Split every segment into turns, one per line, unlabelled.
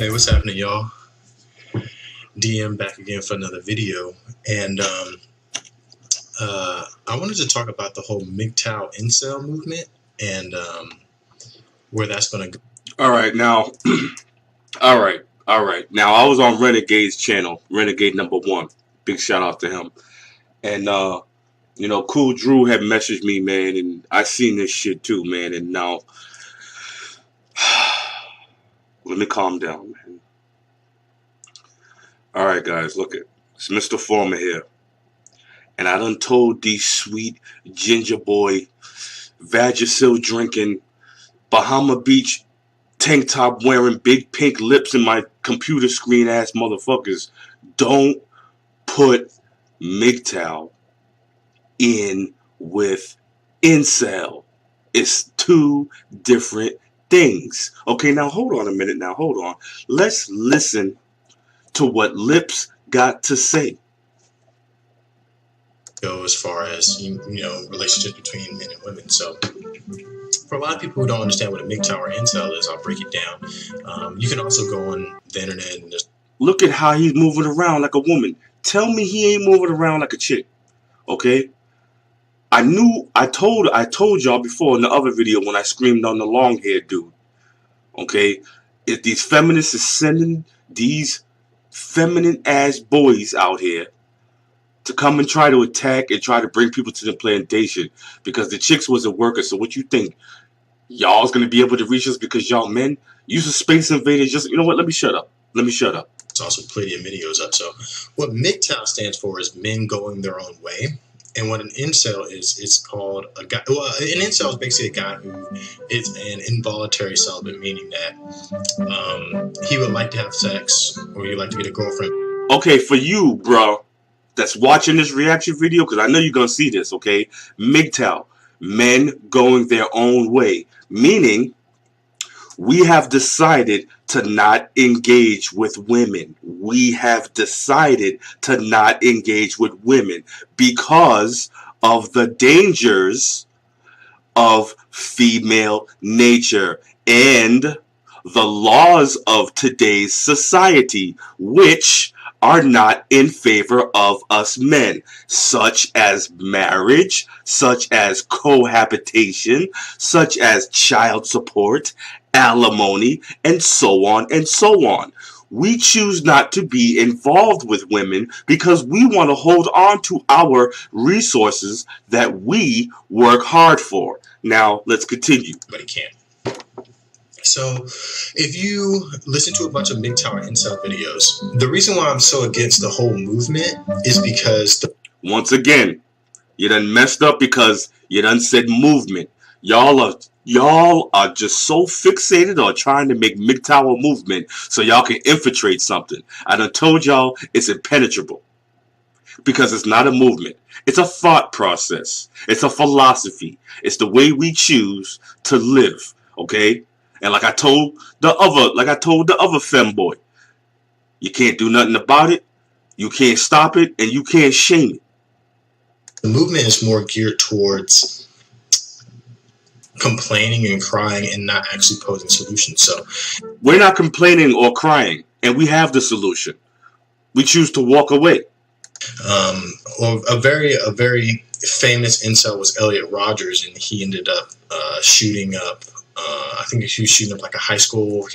Hey, what's happening, y'all? DM back again for another video, and I wanted to talk about the whole MGTOW incel movement and where that's going to go.
All right, now, all right. Now, I was on Renegade's channel, Renegade #1. Big shout out to him. And Cool Drew had messaged me, man, and I seen this shit too, man. And now, let me calm down, man. All right, guys, look it. It's Mr. Former here, and I done told these sweet ginger boy, Vagisil drinking, Bahama Beach tank top wearing, big pink lips in my computer screen ass motherfuckers, don't put MGTOW in with incel. It's two different things. Okay, now hold on a minute. Now hold on. Let's listen to what Lips got to say.
Go as far as relationships between men and women. So for a lot of people who don't understand what a MGTOW or incel is, I'll break it down. You can also go on the internet and just
look at how he's moving around like a woman. Tell me he ain't moving around like a chick. Okay? I told y'all before in the other video when I screamed on the long haired dude. Okay? If these feminists is sending these feminine ass boys out here to come and try to attack and try to bring people to the plantation because the chicks wasn't working. So what you think? Y'all's gonna be able to reach us because y'all men? Use a space invader. Just, you know what? Let me shut up.
There's also plenty of videos up. So what MGTOW stands for is men going their own way. And what an incel is, it's called a guy. Well, an incel is basically a guy who is an involuntary celibate, meaning that he would like to have sex or he'd like to get a girlfriend.
Okay, for you, bro, that's watching this reaction video, because I know you're gonna see this. Okay, MGTOW, men going their own way, meaning we have decided to not engage with women. We have decided to not engage with women because of the dangers of female nature and the laws of today's society, which are not in favor of us men, such as marriage, such as cohabitation, such as child support, alimony, and so on and so on. We choose not to be involved with women because we want to hold on to our resources that we work hard for. Now, let's continue.
But he can't. So if you listen to a bunch of MGTOW or incel videos, the reason why I'm so against the whole movement is because
once again, you done messed up because you done said movement. Y'all are just so fixated on trying to make MGTOW a movement so y'all can infiltrate something. I done told y'all it's impenetrable because it's not a movement. It's a thought process. It's a philosophy. It's the way we choose to live. Okay? And like I told the other femboy, you can't do nothing about it, you can't stop it, and you can't shame it.
The movement is more geared towards complaining and crying and not actually posing solutions. So
we're not complaining or crying, and we have the solution. We choose to walk away.
A very famous incel was Elliot Rogers, and he ended up shooting up. I think he was shooting up like a high school.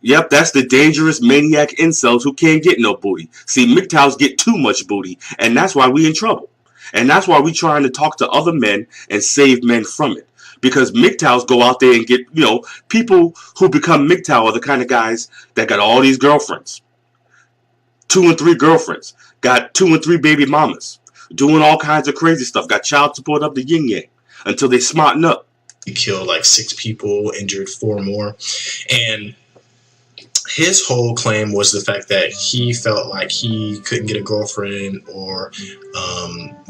Yep, that's the dangerous maniac incels who can't get no booty. See, MGTOWs get too much booty, and that's why we in trouble. And that's why we trying to talk to other men and save men from it. Because MGTOWs go out there and get, people who become MGTOW are the kind of guys that got all these girlfriends. 2 and 3 girlfriends. Got 2 and 3 baby mamas. Doing all kinds of crazy stuff. Got child support up the yin yang until they smarten up.
He killed like 6 people, injured 4 more. And his whole claim was the fact that he felt like he couldn't get a girlfriend or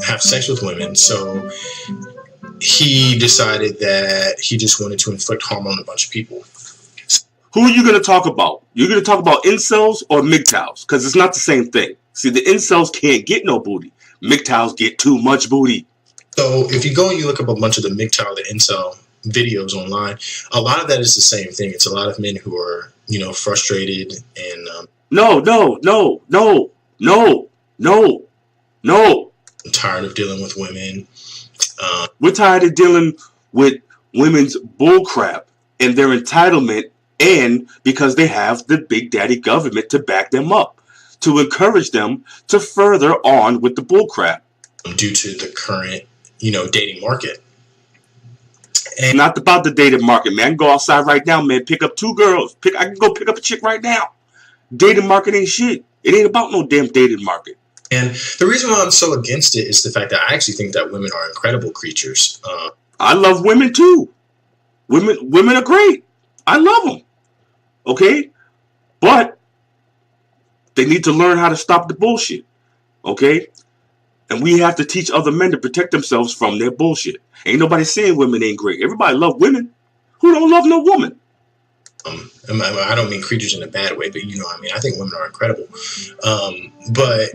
have sex with women. So he decided that he just wanted to inflict harm on a bunch of people.
Who are you going to talk about? You're going to talk about incels or MGTOWs? Because it's not the same thing. See, the incels can't get no booty. MGTOWs get too much booty.
So if you go and you look up a bunch of the MGTOW or the incel videos online, a lot of that is the same thing. It's a lot of men who are, frustrated and
No, no, no, no, no, no, no.
tired of dealing with women.
We're tired of dealing with women's bullcrap and their entitlement, and because they have the big daddy government to back them up, to encourage them to further on with the bullcrap.
Due to the current, dating market.
And not about the dating market, man. I can go outside right now, man. Pick up 2 girls. I can go pick up a chick right now. Dating market ain't shit. It ain't about no damn dating market.
And the reason why I'm so against it is the fact that I actually think that women are incredible creatures.
I love women too. Women are great. I love them. Okay? But they need to learn how to stop the bullshit. Okay? And we have to teach other men to protect themselves from their bullshit. Ain't nobody saying women ain't great. Everybody love women. Who don't love no woman?
I don't mean creatures in a bad way, but I think women are incredible. But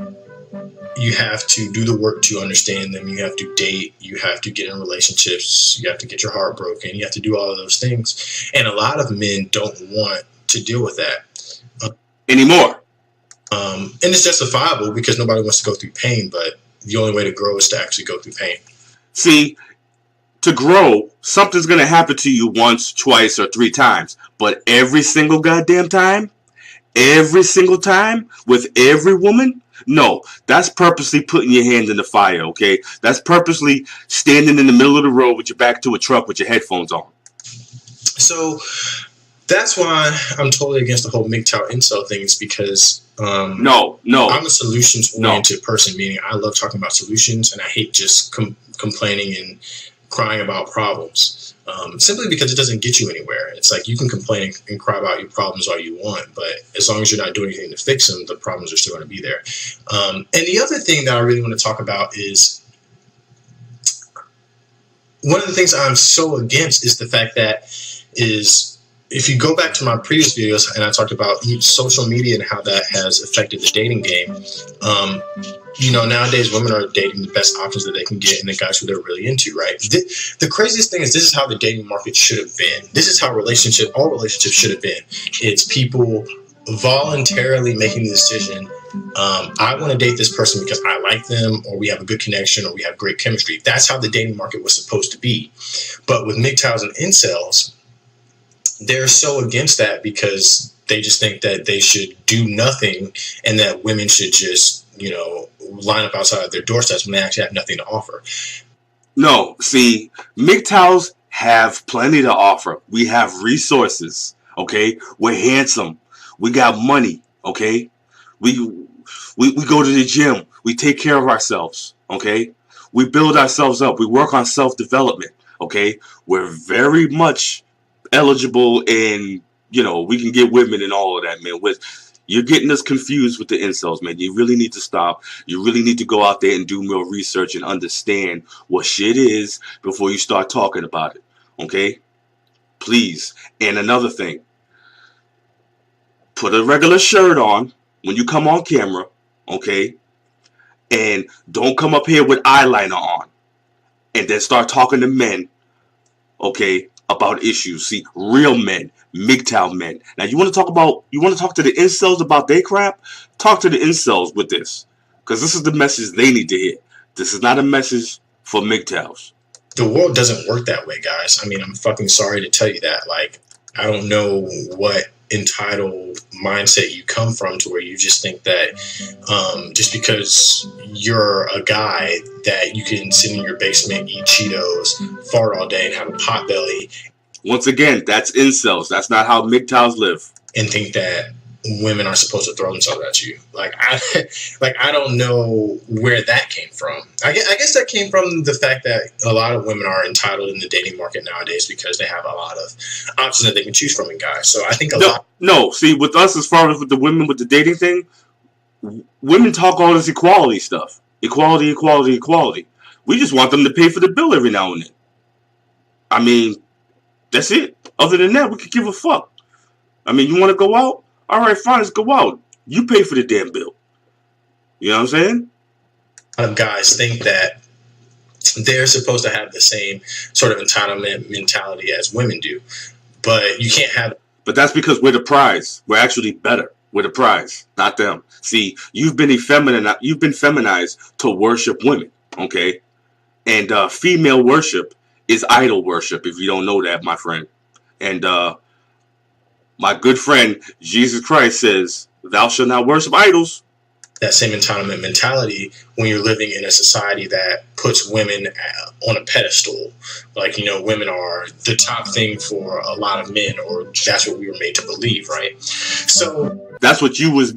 you have to do the work to understand them. You have to date. You have to get in relationships. You have to get your heart broken. You have to do all of those things. And a lot of men don't want to deal with that
anymore.
And it's justifiable because nobody wants to go through pain, but the only way to grow is to actually go through pain.
See, to grow, something's going to happen to you once, twice, or 3 times. But every single goddamn time, every single time, with every woman, no, that's purposely putting your hand in the fire, okay? That's purposely standing in the middle of the road with your back to a truck with your headphones on.
So that's why I'm totally against the whole MGTOW incel thing, is because
no,
I'm a solutions-oriented person, meaning I love talking about solutions, and I hate just complaining and crying about problems. Simply because it doesn't get you anywhere. It's like you can complain and cry about your problems all you want, but as long as you're not doing anything to fix them, the problems are still going to be there. And the other thing that I really want to talk about is one of the things I'm so against is the fact that if you go back to my previous videos and I talked about social media and how that has affected the dating game, nowadays women are dating the best options that they can get and the guys who they're really into, right? The craziest thing is this is how the dating market should have been. This is how all relationships should have been. It's people voluntarily making the decision, I want to date this person because I like them, or we have a good connection, or we have great chemistry. That's how the dating market was supposed to be. But with MGTOWs and incels, they're so against that because they just think that they should do nothing and that women should just, line up outside their doorsteps when they actually have nothing to offer.
No, see, MGTOWs have plenty to offer. We have resources, okay? We're handsome. We got money, okay? We go to the gym. We take care of ourselves, okay? We build ourselves up. We work on self-development, okay? We're very much eligible, and we can get women and all of that, man. You're getting us confused with the incels, man. You really need to stop. You really need to go out there and do more research and understand what shit is before you start talking about it, okay? Please. And another thing, put a regular shirt on when you come on camera, okay? And don't come up here with eyeliner on and then start talking to men, okay, about issues. See, real men, MGTOW men. Now, you want to talk to the incels about their crap? Talk to the incels with this, because this is the message they need to hear. This is not a message for MGTOWs.
The world doesn't work that way, guys. I mean, I'm fucking sorry to tell you that. Like, I don't know what entitled mindset you come from to where you just think that just because you're a guy that you can sit in your basement, eat Cheetos, fart all day, and have a pot belly.
Once again, that's incels. That's not how MGTOWs live.
And think that women are supposed to throw themselves at you. I don't know where that came from. I guess that came from the fact that a lot of women are entitled in the dating market nowadays because they have a lot of options that they can choose from in guys. So I think
No, see, with us, as far as with the women with the dating thing, women talk all this equality stuff. Equality, equality, equality. We just want them to pay for the bill every now and then. I mean, that's it. Other than that, we could give a fuck. I mean, you want to go out? All right, fine, let's go out. You pay for the damn bill. You know what I'm saying?
A lot of guys think that they're supposed to have the same sort of entitlement mentality as women do. But you can't have...
But that's because we're the prize. We're actually better. We're the prize, not them. See, you've been feminized to worship women, okay? And female worship is idol worship, if you don't know that, my friend. And my good friend, Jesus Christ, says, thou shalt not worship idols.
That same entitlement mentality when you're living in a society that puts women on a pedestal. Like, women are the top thing for a lot of men, or that's what we were made to believe, right? So
that's what you was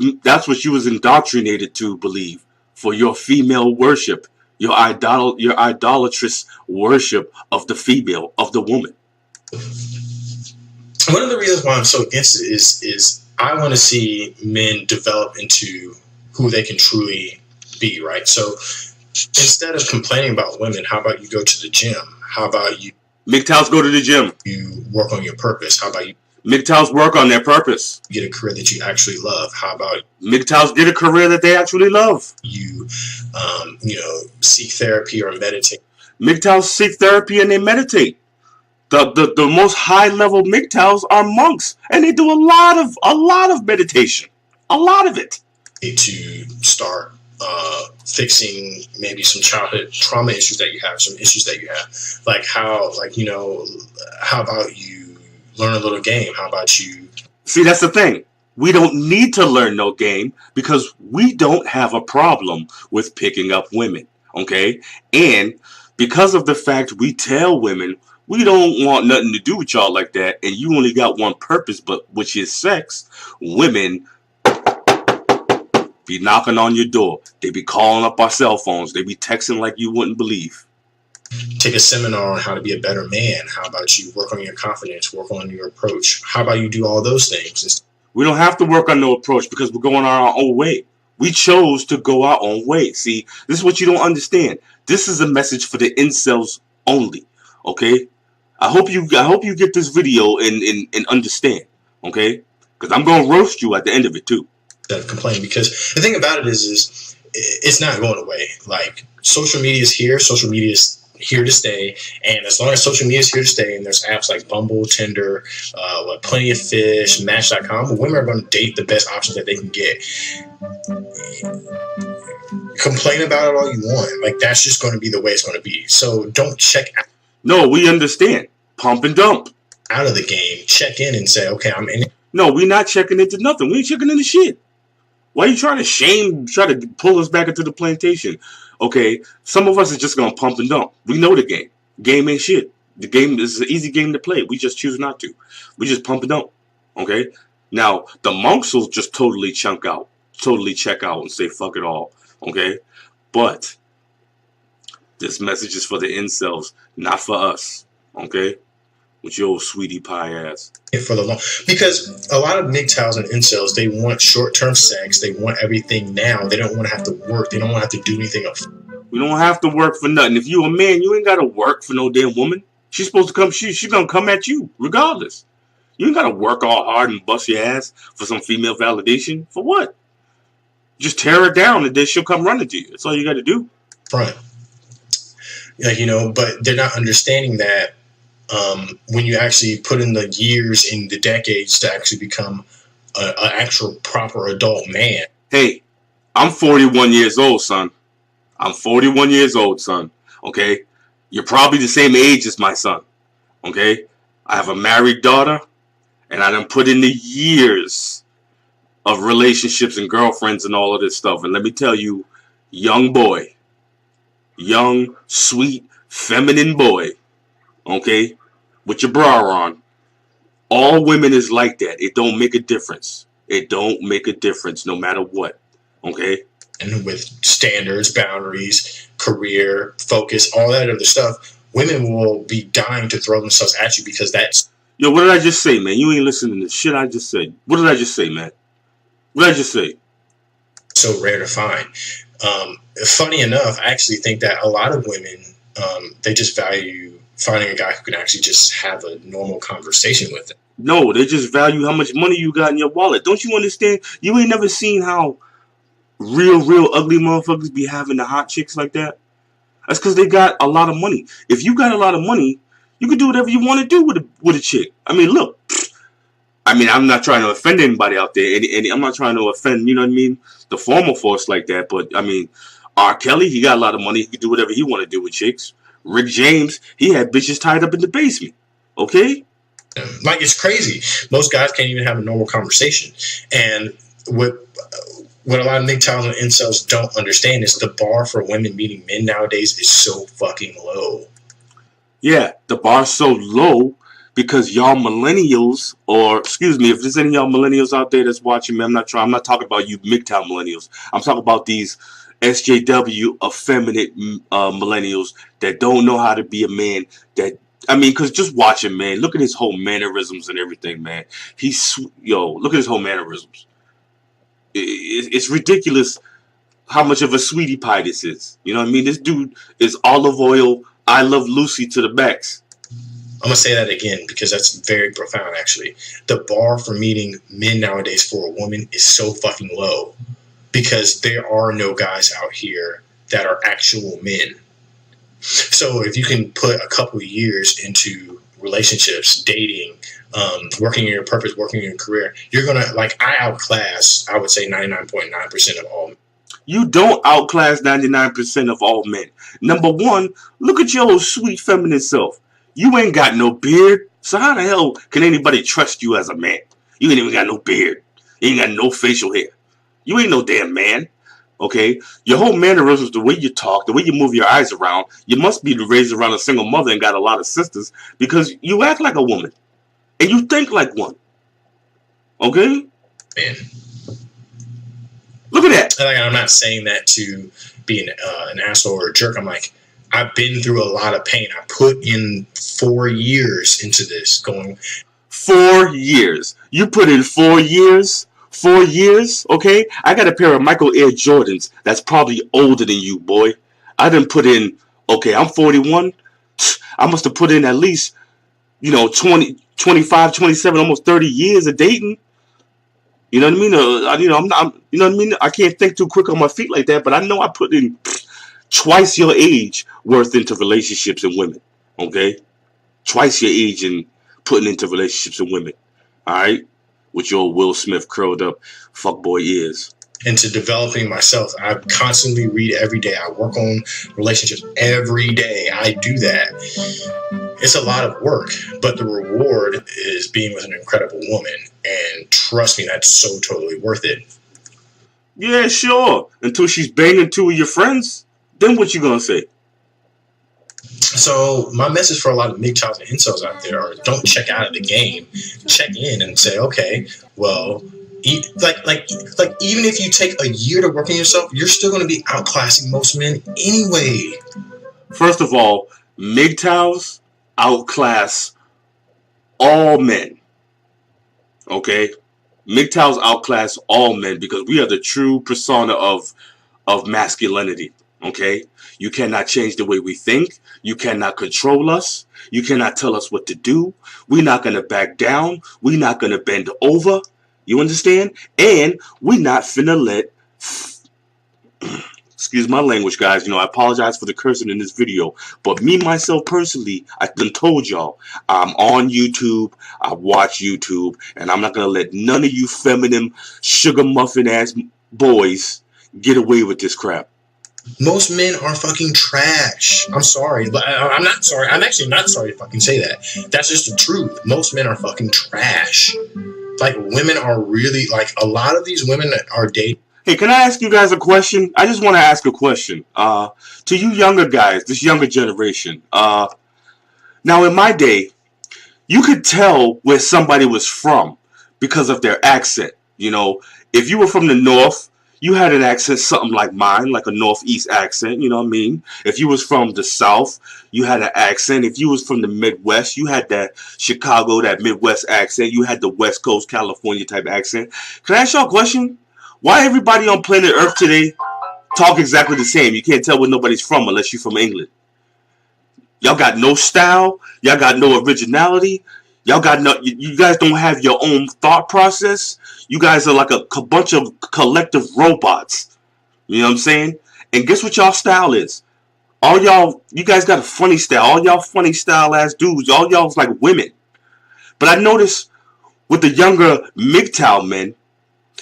indoctrinated to believe, for your female worship, your idolatrous worship of the female, of the woman.
One of the reasons why I'm so against it is I want to see men develop into who they can truly be, right? So instead of complaining about women, how about you go to the gym? How about you
MGTOWs go to the gym?
You work on your purpose. How about you
MGTOWs work on their purpose?
Get a career that you actually love. How about
MGTOWs get a career that they actually love?
You, seek therapy or meditate.
MGTOWs seek therapy and they meditate. The most high level MGTOWs are monks, and they do a lot of meditation, a lot of it.
To start fixing maybe some childhood trauma issues that you have, some issues that you have, like how about you learn a little game? How about you?
See, that's the thing. We don't need to learn no game because we don't have a problem with picking up women, okay? And because of the fact we tell women we don't want nothing to do with y'all like that, and you only got one purpose, which is sex, women be knocking on your door. They be calling up our cell phones. They be texting like you wouldn't believe.
Take a seminar on how to be a better man. How about you work on your confidence, work on your approach? How about you do all those things?
We don't have to work on no approach because we're going our own way. We chose to go our own way. See, this is what you don't understand. This is a message for the incels only, okay? I hope you get this video and understand, okay? Because I'm going to roast you at the end of it, too.
Complain, because the thing about it is it's not going away. Like, social media is here. Social media is here to stay, and as long as social media is here to stay, and there's apps like Bumble, Tinder, Plenty of Fish, Match.com, women are going to date the best options that they can get. Complain about it all you want. Like, that's just going to be the way it's going to be. So don't check out.
No, we understand. Pump and dump.
Out of the game. Check in and say, okay, I'm in it.
No, we're not checking into nothing. We ain't checking into shit. Why are you trying to pull us back into the plantation? Okay, some of us is just going to pump and dump. We know the game. Game ain't shit. The game is an easy game to play. We just choose not to. We just pump and dump. Okay? Now, the monks will just totally check out and say fuck it all. Okay? But this message is for the incels, not for us. Okay? With your old sweetie pie ass.
For the long, because a lot of MGTOWs and incels, they want short-term sex. They want everything now. They don't want to have to work. They don't want to have to do anything else.
We don't have to work for nothing. If you a man, you ain't got to work for no damn woman. She's supposed to come. She's gonna come at you regardless. You ain't got to work all hard and bust your ass for some female validation. For what? Just tear her down and then she'll come running to you. That's all you got to do.
Front. But they're not understanding that. When you actually put in the years, in the decades to actually become an actual proper adult man.
Hey, I'm 41 years old, son. I'm 41 years old, son. Okay? You're probably the same age as my son. Okay? I have a married daughter, and I done put in the years of relationships and girlfriends and all of this stuff. And let me tell you, young boy, young, sweet, feminine boy, okay, with your bra on, all women is like that. It don't make a difference. It don't make a difference no matter what, okay?
And with standards, boundaries, career, focus, all that other stuff, women will be dying to throw themselves at you because that's...
Yo, what did I just say, man? You ain't listening to the shit I just said. What did I just say, man? What did I just say?
So rare to find. Funny enough, I actually think that a lot of women, they just value finding a guy who can actually just have a normal conversation with them.
No, they just value how much money you got in your wallet. Don't you understand? You ain't never seen how real ugly motherfuckers be having the hot chicks like that? That's because they got a lot of money. If you got a lot of money, you can do whatever you want to do with a chick. I mean, look, I mean, I'm not trying to offend anybody out there, and I'm not trying to offend, you know what I mean, the former force like that. But I mean, R. Kelly, he got a lot of money. He could do whatever he want to do with chicks. Rick James, he had bitches tied up in the basement. Okay?
Like, it's crazy. Most guys can't even have a normal conversation. And what a lot of MGTOWs and incels don't understand is the bar for women meeting men nowadays is so fucking low.
Yeah, the bar's so low because y'all millennials, or excuse me, if there's any of y'all millennials out there that's watching me, I'm not talking about you MGTOW millennials. I'm talking about these SJW effeminate millennials that don't know how to be a man. I mean, because just watch him, man. Look at his whole mannerisms and everything, man. Look at his whole mannerisms. It's ridiculous how much of a sweetie pie this is. You know what I mean? This dude is olive oil, I Love Lucy to the max.
I'm going to say that again because that's very profound, actually. The bar for meeting men nowadays for a woman is so fucking low because there are no guys out here that are actual men. So if you can put a couple of years into relationships, dating, working in your purpose, working in your career, you're going to, like, I outclass, I would say 99.9% of all men.
You don't outclass 99% of all men. Number one, look at your sweet feminine self. You ain't got no beard, so how the hell can anybody trust you as a man? You ain't even got no beard. You ain't got no facial hair. You ain't no damn man. Okay? Your whole mannerisms, the way you talk, the way you move your eyes around, you must be raised around a single mother and got a lot of sisters because you act like a woman. And you think like one. Okay?
Man.
Look at that.
Like, I'm not saying that to be an asshole or a jerk. I'm like, I've been through a lot of pain. I put in 4 years into this going.
4 years. You put in 4 years? 4 years? Okay? I got a pair of Michael Air Jordans that's probably older than you, boy. I done put in, okay, I'm 41. I must have put in at least, 20, 25, 27, almost 30 years of dating. You know what I mean? You know what I mean? I can't think too quick on my feet like that, but I know I put in twice your age worth into relationships and women. Okay? Twice your age in putting into relationships and women. Alright? With your Will Smith curled up fuckboy ears.
Into developing myself. I constantly read every day. I work on relationships every day. I do that. It's a lot of work, but the reward is being with an incredible woman. And trust me, that's so totally worth it.
Yeah, sure. Until she's banging two of your friends, then what you gonna say?
So my message for a lot of MGTOWs and incels out there are: don't check out of the game. Check in and say, okay, well, like even if you take a year to work on yourself, you're still going to be outclassing most men anyway.
First of all, MGTOWs outclass all men. Okay? MGTOWs outclass all men because we are the true persona of masculinity. Okay? You cannot change the way we think. You cannot control us. You cannot tell us what to do. We're not going to back down. We're not going to bend over. You understand? And we're not finna let... Excuse my language, guys. I apologize for the cursing in this video. But me, myself, personally, I done told y'all, I'm on YouTube. I watch YouTube. And I'm not going to let none of you feminine, sugar muffin-ass boys get away with this crap.
Most men are fucking trash. I'm sorry, but I'm not sorry. I'm actually not sorry to fucking say that. That's just the truth. Most men are fucking trash. Like, women are really, like, a lot of these women that are dating.
Hey, can I ask you guys a question? I just want to ask a question. To you younger guys, this younger generation. Now, in my day, you could tell where somebody was from because of their accent. If you were from the North, you had an accent something like mine, like a Northeast accent, you know what I mean? If you was from the South, you had an accent. If you was from the Midwest, you had that Chicago, that Midwest accent. You had the West Coast, California type accent. Can I ask y'all a question? Why everybody on planet Earth today talk exactly the same? You can't tell where nobody's from unless you're from England. Y'all got no style. Y'all got no originality. Y'all got no. You guys don't have your own thought process. You guys are like a bunch of collective robots. You know what I'm saying? And guess what y'all style is? All y'all, you guys got a funny style. All y'all funny style ass dudes. All y'all's like women. But I notice with the younger MGTOW men,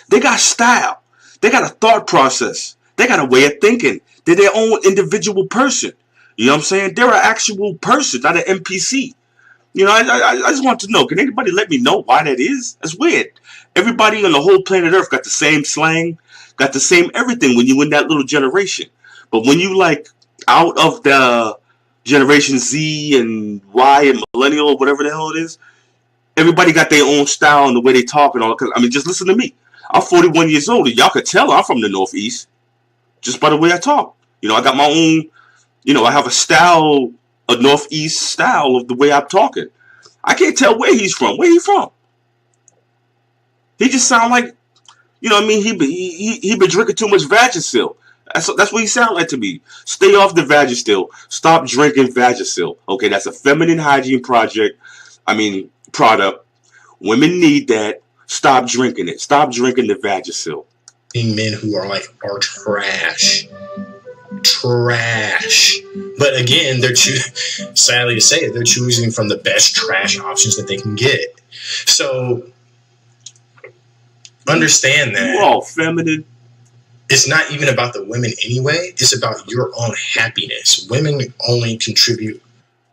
they got style. They got a thought process. They got a way of thinking. They're their own individual person. You know what I'm saying? They're an actual person, not an NPC. You know, I just want to know, can anybody let me know why that is? That's weird. Everybody on the whole planet Earth got the same slang, got the same everything when you in that little generation. But when you like out of the generation Z and Y and millennial or whatever the hell it is, everybody got their own style and the way they talk and all. Cause I mean, just listen to me. I'm 41 years old, and y'all could tell I'm from the Northeast just by the way I talk. You know, I got my own. You know, I have a style, a Northeast style of the way I'm talking. I can't tell where he's from. Where he from? He just sound like, you know what I mean? He been drinking too much Vagisil. That's what he sound like to me. Stay off the Vagisil. Stop drinking Vagisil. Okay, that's a feminine hygiene product. Women need that. Stop drinking it. Stop drinking the Vagisil.
Men who are trash. But again, sadly to say it, they're choosing from the best trash options that they can get. So understand that
you're all feminine.
It's not even about the women anyway. It's about your own happiness. Women only contribute.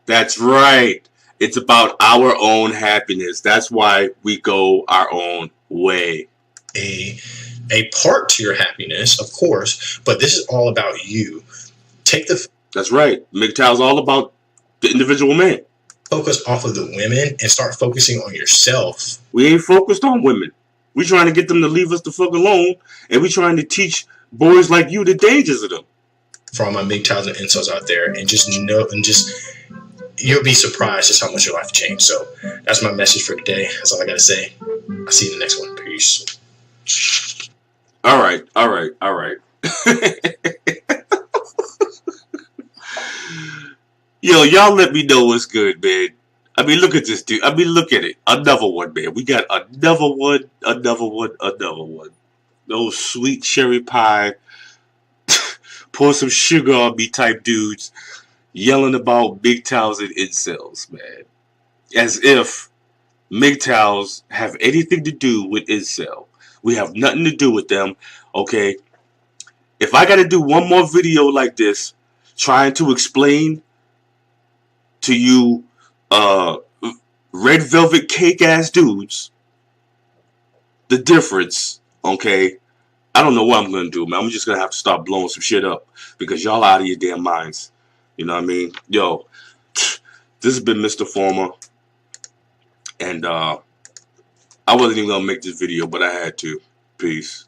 That's right. It's about our own happiness. That's why we go our own way.
A part to your happiness, of course, but this is all about you.
That's right. MGTOW's all about the individual man.
Focus off of the women and start focusing on yourself.
We ain't focused on women. We trying to get them to leave us the fuck alone, and we trying to teach boys like you the dangers of them.
For all my MGTOWs and incels out there, and you'll be surprised just how much your life changed. So that's my message for today. That's all I gotta say. I'll see you in the next one. Peace.
All right. Yo, y'all let me know what's good, man. I mean, look at this dude. I mean, look at it. Another one, man. We got another one. Those sweet cherry pie, pour some sugar on me type dudes yelling about MGTOWs and incels, man. As if MGTOWs have anything to do with incel. We have nothing to do with them, okay? If I got to do one more video like this, trying to explain to you red velvet cake ass dudes the difference, okay, I don't know what I'm gonna do, man. I'm just gonna have to start blowing some shit up because y'all out of your damn minds. You know what I mean? Yo, this has been Mr. Former, and I wasn't even gonna make this video, but I had to. Peace.